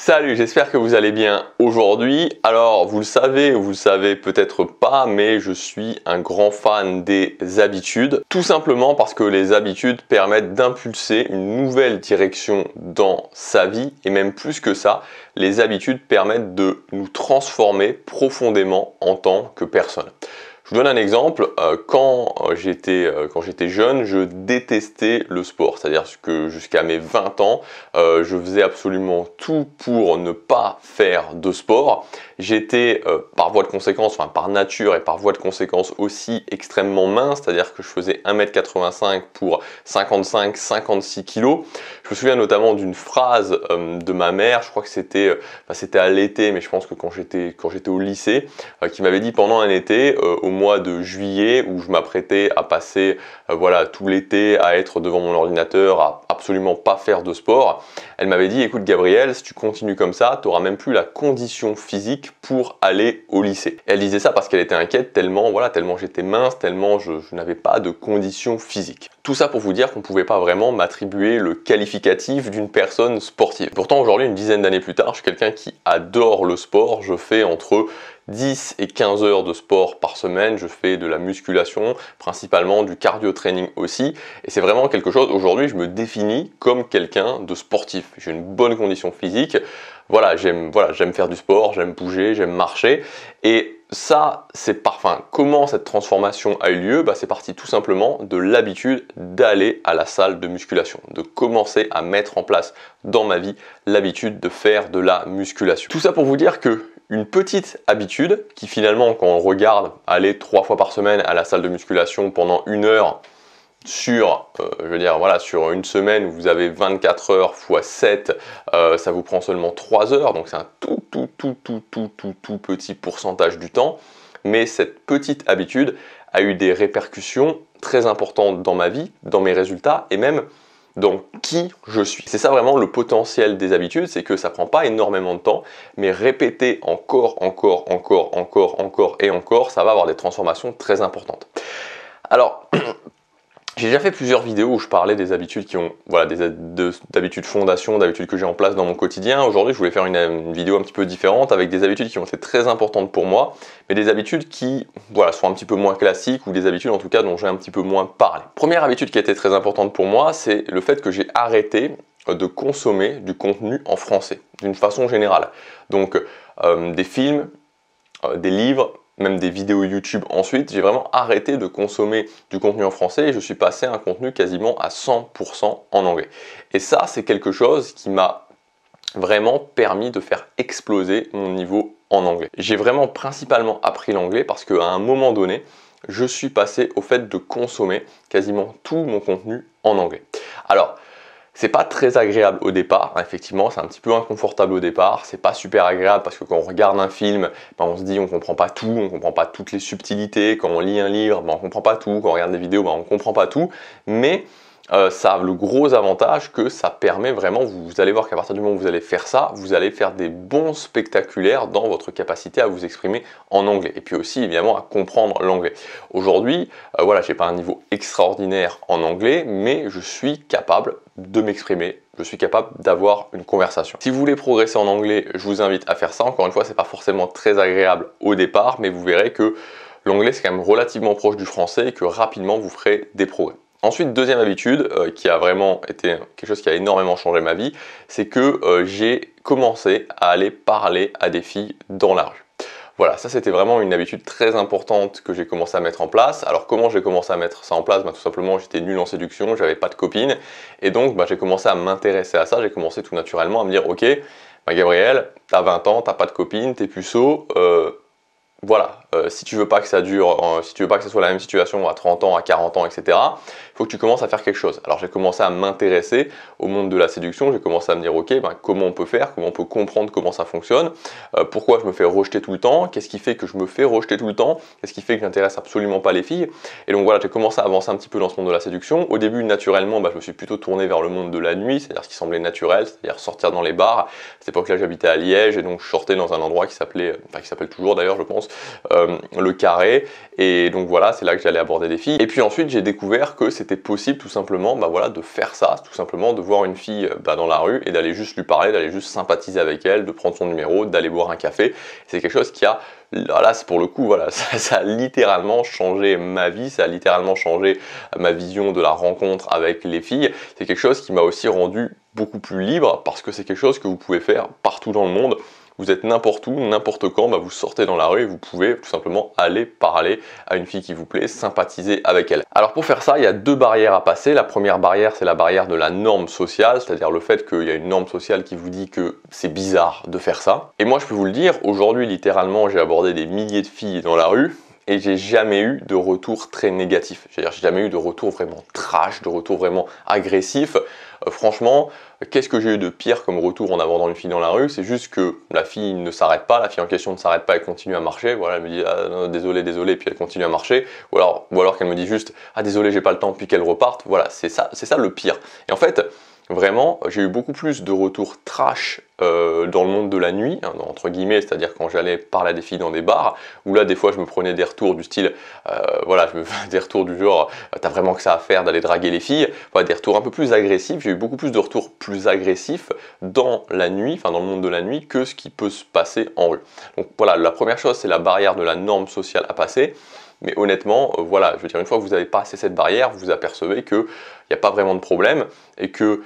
Salut, j'espère que vous allez bien aujourd'hui. Alors, vous le savez ou vous le savez peut-être pas, mais je suis un grand fan des habitudes. Tout simplement parce que les habitudes permettent d'impulser une nouvelle direction dans sa vie. Et même plus que ça, les habitudes permettent de nous transformer profondément en tant que personne. Je vous donne un exemple, quand j'étais jeune, je détestais le sport, c'est-à-dire que jusqu'à mes 20 ans, je faisais absolument tout pour ne pas faire de sport. J'étais par voie de conséquence, enfin par nature et par voie de conséquence aussi extrêmement mince, c'est-à-dire que je faisais 1m85 pour 55-56 kg. Je me souviens notamment d'une phrase de ma mère, je crois que c'était à l'été, mais je pense que quand j'étais au lycée, qui m'avait dit pendant un été, au mois de juillet, où je m'apprêtais à passer tout l'été à être devant mon ordinateur, à absolument pas faire de sport. Elle m'avait dit, écoute Gabriel, si tu continues comme ça, tu n'auras même plus la condition physique pour aller au lycée. Et elle disait ça parce qu'elle était inquiète tellement j'étais mince, tellement je n'avais pas de condition physique. Tout ça pour vous dire qu'on ne pouvait pas vraiment m'attribuer le qualificatif d'une personne sportive. Pourtant aujourd'hui, une dizaine d'années plus tard, je suis quelqu'un qui adore le sport. Je fais entre 10 et 15 heures de sport par semaine, je fais de la musculation, principalement du cardio training aussi, et c'est vraiment quelque chose, aujourd'hui je me définis comme quelqu'un de sportif. J'ai une bonne condition physique, j'aime faire du sport, j'aime bouger, j'aime marcher, et ça, comment cette transformation a eu lieu? C'est parti tout simplement de l'habitude d'aller à la salle de musculation, de commencer à mettre en place dans ma vie l'habitude de faire de la musculation. Tout ça pour vous dire que une petite habitude qui finalement, quand on regarde aller 3 fois par semaine à la salle de musculation pendant 1 heure sur, sur une semaine où vous avez 24 heures x 7, ça vous prend seulement 3 heures, donc c'est un tout petit pourcentage du temps. Mais cette petite habitude a eu des répercussions très importantes dans ma vie, dans mes résultats et même dans qui je suis. C'est ça vraiment le potentiel des habitudes, c'est que ça prend pas énormément de temps, mais répéter encore et encore, ça va avoir des transformations très importantes. Alors, j'ai déjà fait plusieurs vidéos où je parlais des habitudes qui ont, d'habitudes fondation, d'habitudes que j'ai en place dans mon quotidien. Aujourd'hui, je voulais faire une vidéo un petit peu différente avec des habitudes qui ont été très importantes pour moi, mais des habitudes qui, sont un petit peu moins classiques ou des habitudes en tout cas dont j'ai un petit peu moins parlé. Première habitude qui a été très importante pour moi, c'est le fait que j'ai arrêté de consommer du contenu en français, d'une façon générale. Donc, des films, des livres, même des vidéos YouTube ensuite, j'ai vraiment arrêté de consommer du contenu en français et je suis passé à un contenu quasiment à 100% en anglais. Et ça, c'est quelque chose qui m'a vraiment permis de faire exploser mon niveau en anglais. J'ai vraiment principalement appris l'anglais parce qu'à un moment donné, je suis passé au fait de consommer quasiment tout mon contenu en anglais. Alors, c'est pas très agréable au départ, effectivement, c'est un petit peu inconfortable au départ, c'est pas super agréable parce que quand on regarde un film, on se dit on comprend pas tout, on comprend pas toutes les subtilités, quand on lit un livre, on comprend pas tout, quand on regarde des vidéos, on comprend pas tout, mais ça a le gros avantage que ça permet vraiment, vous allez voir qu'à partir du moment où vous allez faire ça, vous allez faire des bons spectaculaires dans votre capacité à vous exprimer en anglais. Et puis aussi évidemment à comprendre l'anglais. Aujourd'hui, j'ai pas un niveau extraordinaire en anglais, mais je suis capable de m'exprimer, je suis capable d'avoir une conversation. Si vous voulez progresser en anglais, je vous invite à faire ça. Encore une fois, c'est pas forcément très agréable au départ, mais vous verrez que l'anglais c'est quand même relativement proche du français et que rapidement vous ferez des progrès. Ensuite, deuxième habitude qui a vraiment été quelque chose qui a énormément changé ma vie, c'est que j'ai commencé à aller parler à des filles dans la rue. Voilà, ça c'était vraiment une habitude très importante que j'ai commencé à mettre en place. Alors comment j'ai commencé à mettre ça en place? Tout simplement, j'étais nul en séduction, j'avais pas de copine, et donc j'ai commencé à m'intéresser à ça, j'ai commencé tout naturellement à me dire, ok, Gabriel, t'as 20 ans, t'as pas de copine, t'es puceau, si tu veux pas que ça dure, si tu veux pas que ce soit la même situation à 30 ans, à 40 ans, etc., il faut que tu commences à faire quelque chose. Alors j'ai commencé à m'intéresser au monde de la séduction, j'ai commencé à me dire ok, comment on peut faire, comment on peut comprendre comment ça fonctionne, pourquoi je me fais rejeter tout le temps, qu'est-ce qui fait que je me fais rejeter tout le temps, qu'est-ce qui fait que j'intéresse absolument pas les filles. Et donc j'ai commencé à avancer un petit peu dans ce monde de la séduction. Au début, naturellement, je me suis plutôt tourné vers le monde de la nuit, c'est-à-dire ce qui semblait naturel, c'est-à-dire sortir dans les bars. À cette époque-là, j'habitais à Liège et donc je sortais dans un endroit qui s'appelle toujours d'ailleurs, je pense, l'occurrence le carré. Et donc voilà, c'est là que j'allais aborder des filles. Et puis ensuite, j'ai découvert que c'était possible tout simplement voilà, de faire ça, tout simplement de voir une fille dans la rue et d'aller juste lui parler, d'aller juste sympathiser avec elle, de prendre son numéro, d'aller boire un café. C'est quelque chose qui a, là pour le coup, voilà, ça a littéralement changé ma vie, ça a littéralement changé ma vision de la rencontre avec les filles. C'est quelque chose qui m'a aussi rendu beaucoup plus libre parce que c'est quelque chose que vous pouvez faire partout dans le monde. Vous êtes n'importe où, n'importe quand, vous sortez dans la rue et vous pouvez tout simplement aller parler à une fille qui vous plaît, sympathiser avec elle. Alors pour faire ça, il y a deux barrières à passer. La première barrière, c'est la barrière de la norme sociale, c'est-à-dire le fait qu'il y a une norme sociale qui vous dit que c'est bizarre de faire ça. Et moi, je peux vous le dire, aujourd'hui, littéralement, j'ai abordé des milliers de filles dans la rue. Et j'ai jamais eu de retour très négatif. C'est-à-dire, j'ai jamais eu de retour vraiment trash, de retour vraiment agressif. Franchement, qu'est-ce que j'ai eu de pire comme retour en abordant une fille dans la rue? C'est juste que la fille ne s'arrête pas, la fille en question ne s'arrête pas, elle continue à marcher. Voilà, elle me dit ah, non, désolé, désolé, puis elle continue à marcher. Ou alors qu'elle me dit juste ah désolé, j'ai pas le temps, puis qu'elle reparte. Voilà, c'est ça le pire. Et en fait, vraiment, j'ai eu beaucoup plus de retours trash dans le monde de la nuit, hein, entre guillemets, c'est-à-dire quand j'allais parler à des filles dans des bars, où là des fois je me prenais des retours du style, voilà, je me faisais des retours du genre, t'as vraiment que ça à faire d'aller draguer les filles, voilà, des retours un peu plus agressifs. J'ai eu beaucoup plus de retours plus agressifs dans la nuit, enfin dans le monde de la nuit, que ce qui peut se passer en rue. Donc voilà, la première chose, c'est la barrière de la norme sociale à passer. Mais honnêtement, voilà, je veux dire, une fois que vous avez passé cette barrière, vous vous apercevez qu'il n'y a pas vraiment de problème et que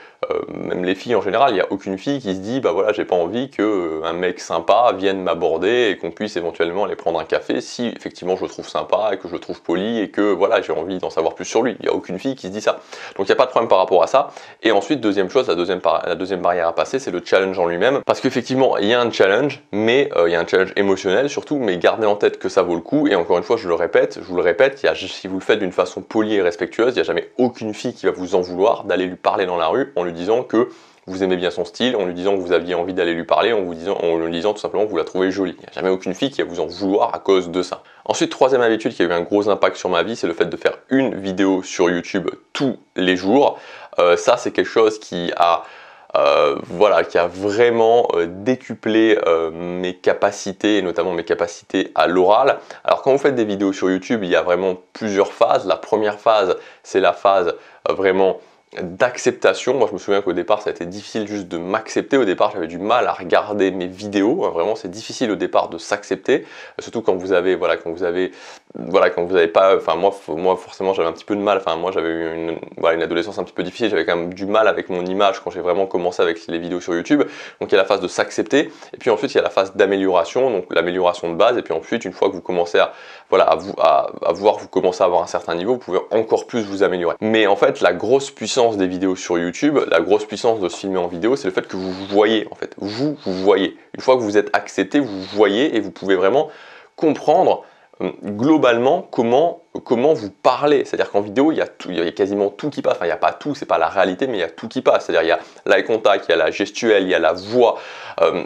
même les filles en général, il n'y a aucune fille qui se dit bah voilà, j'ai pas envie qu'un mec sympa vienne m'aborder et qu'on puisse éventuellement aller prendre un café si effectivement je le trouve sympa et que je le trouve poli et que voilà, j'ai envie d'en savoir plus sur lui. Il n'y a aucune fille qui se dit ça. Donc il n'y a pas de problème par rapport à ça. Et ensuite, deuxième chose, la deuxième barrière à passer, c'est le challenge en lui-même. Parce qu'effectivement, il y a un challenge, mais il y a un challenge émotionnel surtout, mais gardez en tête que ça vaut le coup. Et encore une fois, je vous le répète, si vous le faites d'une façon polie et respectueuse, il n'y a jamais aucune fille qui va vous en vouloir d'aller lui parler dans la rue en lui disant que vous aimez bien son style, en lui disant que vous aviez envie d'aller lui parler, en lui disant tout simplement que vous la trouvez jolie. Il n'y a jamais aucune fille qui va vous en vouloir à cause de ça. Ensuite, troisième habitude qui a eu un gros impact sur ma vie, c'est le fait de faire une vidéo sur YouTube tous les jours. Ça, c'est quelque chose qui a voilà, qui a vraiment décuplé mes capacités, et notamment mes capacités à l'oral. Alors quand vous faites des vidéos sur YouTube, il y a vraiment plusieurs phases. La première phase, c'est la phase vraiment d'acceptation. Moi je me souviens qu'au départ ça a été difficile juste de m'accepter. Au départ j'avais du mal à regarder mes vidéos, vraiment c'est difficile au départ de s'accepter, surtout quand vous avez pas, enfin moi forcément j'avais un petit peu de mal, enfin moi j'avais eu une adolescence un petit peu difficile, j'avais quand même du mal avec mon image quand j'ai vraiment commencé avec les vidéos sur YouTube. Donc il y a la phase de s'accepter et puis ensuite il y a la phase d'amélioration, donc l'amélioration de base, et puis ensuite une fois que vous commencez à voir que vous commencez à avoir un certain niveau, vous pouvez encore plus vous améliorer. Mais en fait la grosse puissance des vidéos sur YouTube, la grosse puissance de se filmer en vidéo, c'est le fait que vous voyez, en fait, vous voyez. Une fois que vous êtes accepté, vous voyez et vous pouvez vraiment comprendre globalement comment vous parlez. C'est-à-dire qu'en vidéo, il y a quasiment tout qui passe. Enfin, il n'y a pas tout, c'est pas la réalité, mais il y a tout qui passe. C'est-à-dire il y a l'eye contact, il y a la gestuelle, il y a la voix.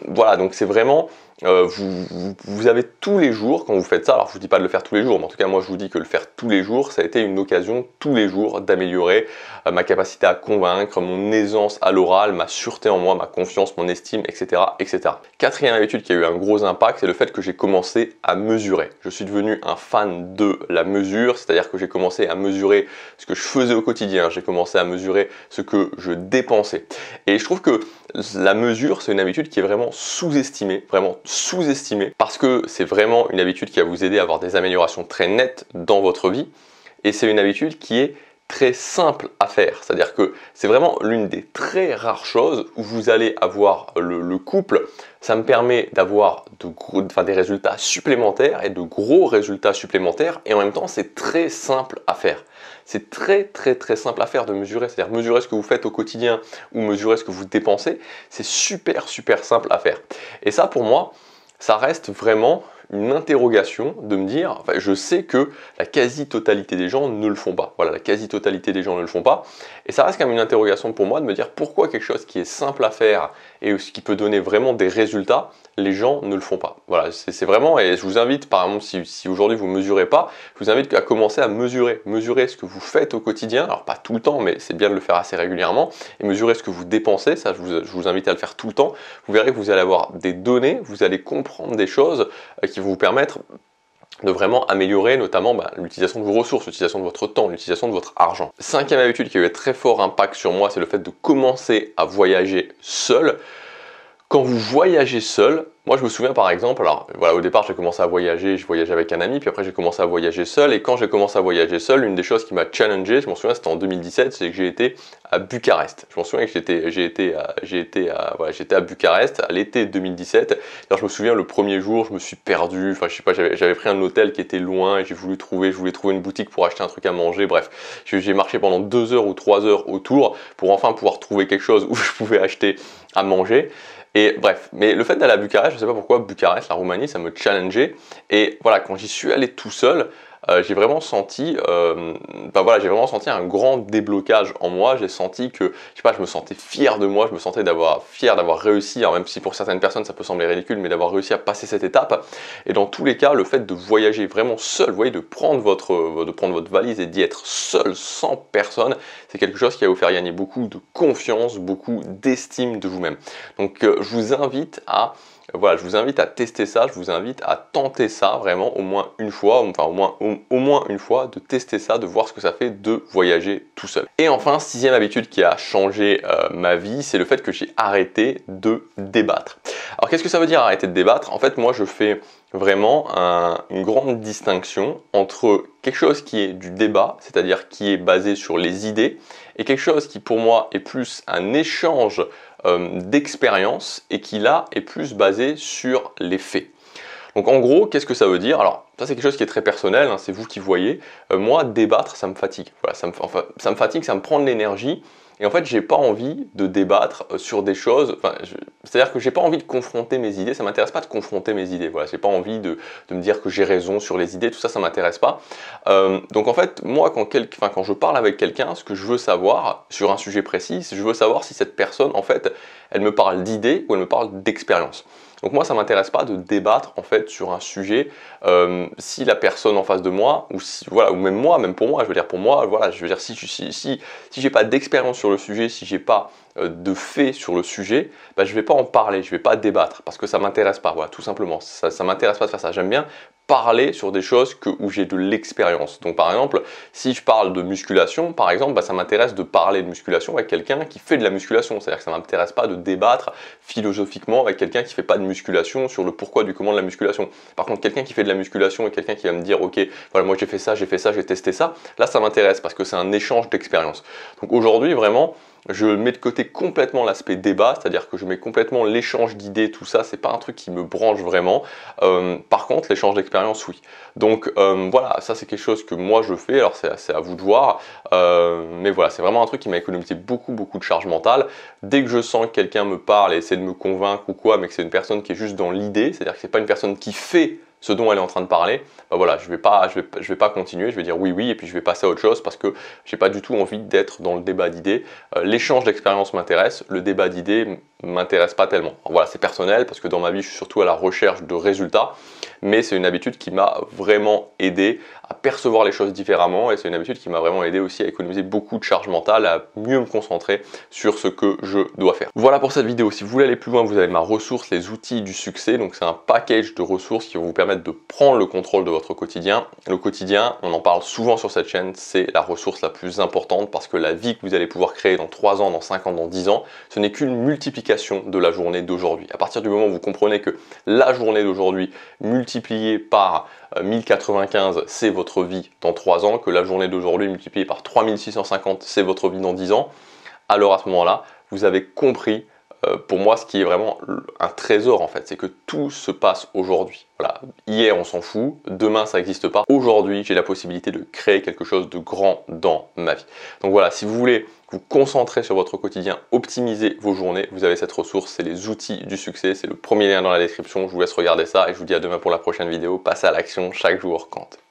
Voilà, donc c'est vraiment... vous avez tous les jours, quand vous faites ça, alors je vous dis pas de le faire tous les jours, mais en tout cas moi je vous dis que le faire tous les jours, ça a été une occasion tous les jours d'améliorer ma capacité à convaincre, mon aisance à l'oral, ma sûreté en moi, ma confiance, mon estime, etc., etc. Quatrième habitude qui a eu un gros impact, c'est le fait que j'ai commencé à mesurer. Je suis devenu un fan de la mesure, c'est-à-dire que j'ai commencé à mesurer ce que je faisais au quotidien, j'ai commencé à mesurer ce que je dépensais. Et je trouve que la mesure, c'est une habitude qui est vraiment sous-estimée, parce que c'est vraiment une habitude qui va vous aider à avoir des améliorations très nettes dans votre vie, et c'est une habitude qui est très simple à faire, c'est-à-dire que c'est vraiment l'une des très rares choses où vous allez avoir le couple. Ça me permet d'avoir des résultats supplémentaires et de gros résultats supplémentaires, et en même temps c'est très simple à faire. C'est très simple à faire de mesurer, c'est-à-dire mesurer ce que vous faites au quotidien ou mesurer ce que vous dépensez, c'est super simple à faire. Et ça pour moi, ça reste vraiment une interrogation de me dire, enfin, je sais que la quasi-totalité des gens ne le font pas. Voilà, la quasi-totalité des gens ne le font pas. Et ça reste quand même une interrogation pour moi de me dire pourquoi quelque chose qui est simple à faire et ce qui peut donner vraiment des résultats, les gens ne le font pas. Voilà, c'est vraiment, et je vous invite, par exemple, si aujourd'hui vous ne mesurez pas, je vous invite à commencer à mesurer ce que vous faites au quotidien, alors pas tout le temps, mais c'est bien de le faire assez régulièrement, et mesurer ce que vous dépensez, ça je vous invite à le faire tout le temps. Vous verrez que vous allez avoir des données, vous allez comprendre des choses qui vont vous permettre de vraiment améliorer notamment l'utilisation de vos ressources, l'utilisation de votre temps, l'utilisation de votre argent. Cinquième habitude qui a eu un très fort impact sur moi, c'est le fait de commencer à voyager seul. Quand vous voyagez seul, moi je me souviens par exemple, alors voilà, au départ j'ai commencé à voyager, je voyageais avec un ami, puis après j'ai commencé à voyager seul, et quand j'ai commencé à voyager seul, une des choses qui m'a challengé, je m'en souviens, c'était en 2017, c'est que j'ai été à Bucarest. Je m'en souviens que j'étais à Bucarest à l'été 2017. Alors je me souviens, le premier jour, je me suis perdu, enfin je sais pas, j'avais pris un hôtel qui était loin, et je voulais trouver une boutique pour acheter un truc à manger, bref. J'ai marché pendant 2 heures ou 3 heures autour pour enfin pouvoir trouver quelque chose où je pouvais acheter à manger. Et bref, mais le fait d'aller à Bucarest, je ne sais pas pourquoi, Bucarest, la Roumanie, ça me challengeait. Et voilà, quand j'y suis allé tout seul, j'ai vraiment senti, j'ai vraiment senti un grand déblocage en moi. J'ai senti que, je sais pas, je me sentais fier de moi, je me sentais fier d'avoir réussi, alors même si pour certaines personnes ça peut sembler ridicule, mais d'avoir réussi à passer cette étape. Et dans tous les cas, le fait de voyager vraiment seul, vous voyez, de prendre votre valise et d'y être seul, sans personne, c'est quelque chose qui va vous faire gagner beaucoup de confiance, beaucoup d'estime de vous-même. Donc je vous invite à tester ça, je vous invite à tenter ça vraiment au moins une fois, enfin au moins une fois, de tester ça, de voir ce que ça fait de voyager tout seul. Et enfin, sixième habitude qui a changé ma vie, c'est le fait que j'ai arrêté de débattre. Alors qu'est-ce que ça veut dire arrêter de débattre? En fait, moi je fais vraiment une grande distinction entre quelque chose qui est du débat, c'est-à-dire qui est basé sur les idées, et quelque chose qui pour moi est plus un échange d'expérience et qui là est plus basé sur les faits. Donc en gros, qu'est-ce que ça veut dire? Alors ça c'est quelque chose qui est très personnel, hein, c'est vous qui voyez. Moi, débattre, ça me fatigue. Voilà, ça me fatigue, ça me prend de l'énergie. Et en fait, j'ai pas envie de débattre sur des choses. C'est-à-dire que j'ai pas envie de confronter mes idées. Ça m'intéresse pas de confronter mes idées. Voilà, j'ai pas envie de me dire que j'ai raison sur les idées. Tout ça, ça m'intéresse pas. Donc en fait, moi, quand je parle avec quelqu'un, ce que je veux savoir sur un sujet précis, c'est je veux savoir si cette personne, en fait, elle me parle d'idées ou elle me parle d'expérience. Donc moi, ça ne m'intéresse pas de débattre en fait sur un sujet si la personne en face de moi, ou même moi, même pour moi, je veux dire pour moi, voilà, je veux dire si j'ai pas d'expérience sur le sujet, si j'ai pas de faits sur le sujet, je vais pas en parler, je vais pas débattre parce que ça m'intéresse pas, voilà, tout simplement. Ça m'intéresse pas de faire ça. J'aime bien parler sur des choses où j'ai de l'expérience. Donc par exemple, si je parle de musculation, par exemple, ça m'intéresse de parler de musculation avec quelqu'un qui fait de la musculation. C'est-à-dire que ça ne m'intéresse pas de débattre philosophiquement avec quelqu'un qui ne fait pas de musculation sur le pourquoi du comment de la musculation. Par contre, quelqu'un qui fait de la musculation et quelqu'un qui va me dire, ok, voilà, moi j'ai fait ça, j'ai testé ça, là ça m'intéresse parce que c'est un échange d'expérience. Donc aujourd'hui, vraiment, je mets de côté complètement l'aspect débat, c'est-à-dire que je mets complètement l'échange d'idées, tout ça, c'est pas un truc qui me branche vraiment. Par contre, l'échange d'expérience, oui. Donc voilà, ça c'est quelque chose que moi je fais, alors c'est à vous de voir, mais voilà, c'est vraiment un truc qui m'a économisé beaucoup de charge mentale. Dès que je sens que quelqu'un me parle et essaie de me convaincre ou quoi, mais que c'est une personne qui est juste dans l'idée, c'est-à-dire que c'est pas une personne qui fait ce dont elle est en train de parler, voilà, je vais pas continuer, je vais dire oui et puis je vais passer à autre chose parce que j'ai pas du tout envie d'être dans le débat d'idées. L'échange d'expérience m'intéresse, le débat d'idées m'intéresse pas tellement. Alors voilà, c'est personnel parce que dans ma vie je suis surtout à la recherche de résultats, mais c'est une habitude qui m'a vraiment aidé à percevoir les choses différemment et c'est une habitude qui m'a vraiment aidé aussi à économiser beaucoup de charge mentale, à mieux me concentrer sur ce que je dois faire. Voilà pour cette vidéo. Si vous voulez aller plus loin, vous avez ma ressource, les outils du succès. Donc c'est un package de ressources qui vont vous permettre de prendre le contrôle de votre quotidien. Le quotidien, on en parle souvent sur cette chaîne, c'est la ressource la plus importante parce que la vie que vous allez pouvoir créer dans 3 ans, dans 5 ans, dans 10 ans, ce n'est qu'une multiplication de la journée d'aujourd'hui. À partir du moment où vous comprenez que la journée d'aujourd'hui multipliée par 1095, c'est votre vie dans 3 ans, que la journée d'aujourd'hui multipliée par 3650, c'est votre vie dans 10 ans, alors à ce moment-là, vous avez compris pour moi ce qui est vraiment un trésor en fait, c'est que tout se passe aujourd'hui. Voilà, hier on s'en fout, demain ça n'existe pas. Aujourd'hui, j'ai la possibilité de créer quelque chose de grand dans ma vie. Donc voilà, si vous voulez vous concentrer sur votre quotidien, optimiser vos journées, vous avez cette ressource, c'est les outils du succès, c'est le premier lien dans la description. Je vous laisse regarder ça et je vous dis à demain pour la prochaine vidéo. Passez à l'action, chaque jour compte.